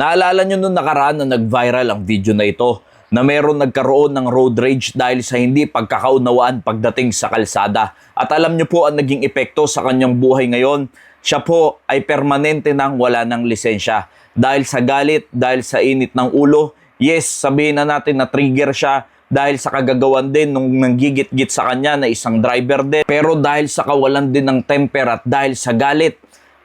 Naalala nyo nung nakaraan na nag-viral ang video na ito na meron nagkaroon ng road rage dahil sa hindi pagkakaunawaan pagdating sa kalsada. At alam nyo po ang naging epekto sa kanyang buhay ngayon. Siya po ay permanente nang wala ng lisensya. Dahil sa galit, dahil sa init ng ulo, yes, sabihin na natin na trigger siya dahil sa kagagawan din nung nanggigit-git sa kanya na isang driver din. Pero dahil sa kawalan din ng temper at dahil sa galit,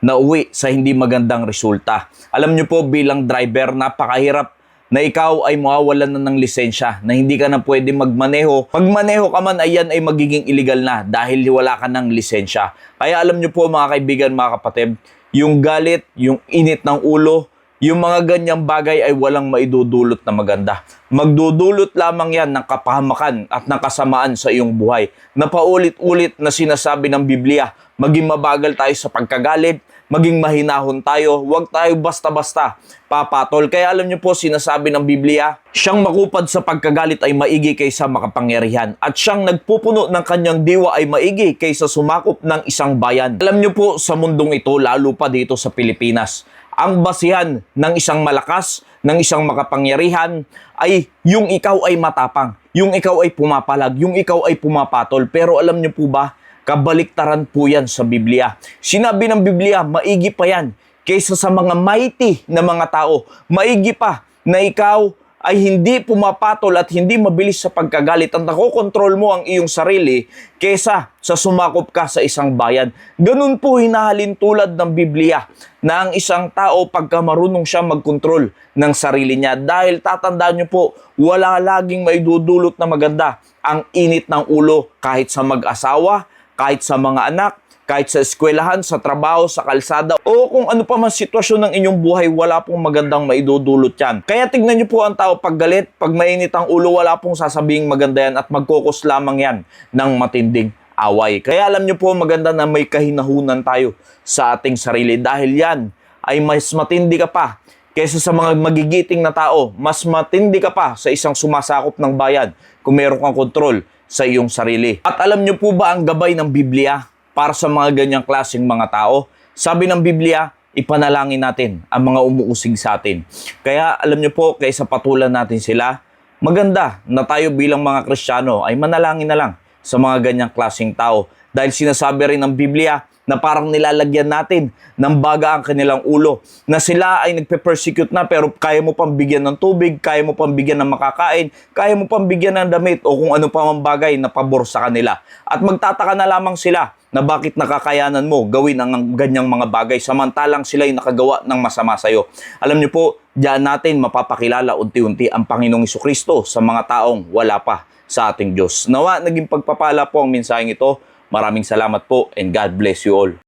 nauwi sa hindi magandang resulta. Alam nyo po bilang driver, napakahirap na ikaw ay mawawalan na ng lisensya, na hindi ka na pwede magmaneho. Pag maneho ka man, ayan ay magiging illegal na dahil wala ka ng lisensya. Kaya alam nyo po mga kaibigan, mga kapatid, yung galit, yung init ng ulo, yung mga ganyang bagay ay walang maidudulot na maganda. Magdudulot lamang yan ng kapahamakan at ng kasamaan sa iyong buhay. Na paulit-ulit na sinasabi ng Biblia, maging mabagal tayo sa pagkagalit, maging mahinahon tayo, huwag tayo basta-basta papatol. Kaya alam niyo po, sinasabi ng Biblia, siyang makupad sa pagkagalit ay maigi kaysa makapangyarihan. At siyang nagpupuno ng kanyang diwa ay maigi kaysa sumakop ng isang bayan. Alam niyo po, sa mundong ito, lalo pa dito sa Pilipinas, ang basihan ng isang malakas, ng isang makapangyarihan, ay yung ikaw ay matapang, yung ikaw ay pumapalag, yung ikaw ay pumapatol. Pero alam niyo po ba, kabaliktaran po yan sa Biblia. Sinabi ng Biblia, maigi pa yan kaysa sa mga mighty na mga tao. Maigi pa na ikaw ay hindi pumapatol at hindi mabilis sa pagkagalit at nakokontrol mo ang iyong sarili kaysa sa sumakop ka sa isang bayan. Ganun po hinahalin tulad ng Biblia na ang isang tao pagka marunong siya magkontrol ng sarili niya. Dahil tatandaan niyo po, wala laging maidudulot na maganda ang init ng ulo kahit sa mag-asawa, kahit sa mga anak, kahit sa eskwelahan, sa trabaho, sa kalsada, o kung ano pa man sitwasyon ng inyong buhay, wala pong magandang maidudulot yan. Kaya tignan niyo po ang tao pag galit, pag mainit ang ulo, wala pong sasabing maganda yan at magkukos lamang yan ng matinding away. Kaya alam niyo po, maganda na may kahinahunan tayo sa ating sarili dahil yan ay mas matindi ka pa kaysa sa mga magigiting na tao. Mas matindi ka pa sa isang sumasakop ng bayan kung meron kang kontrol sa iyong sarili. At alam niyo po ba ang gabay ng Biblia para sa mga ganyang klaseng mga tao? Sabi ng Biblia, ipanalangin natin ang mga umuusig sa atin. Kaya alam niyo po, kaysa patulan natin sila, maganda na tayo bilang mga Kristiyano ay manalangin na lang sa mga ganyang klaseng tao. Dahil sinasabi rin ng Biblia na parang nilalagyan natin ng baga ang kanilang ulo. Na sila ay nagpe-persecute na pero kaya mo pang bigyan ng tubig, kaya mo pang bigyan ng makakain, kaya mo pang bigyan ng damit o kung ano pa mang bagay na pabor sa kanila. At magtataka na lamang sila na bakit nakakayanan mo gawin ang ganyang mga bagay samantalang sila ay nakagawa ng masama sa iyo. Alam niyo po, diyan natin mapapakilala unti-unti ang Panginoong Jesucristo sa mga taong wala pa sa ating Diyos. Nawa, naging pagpapala po ang mensaheng ito. Maraming salamat po and God bless you all.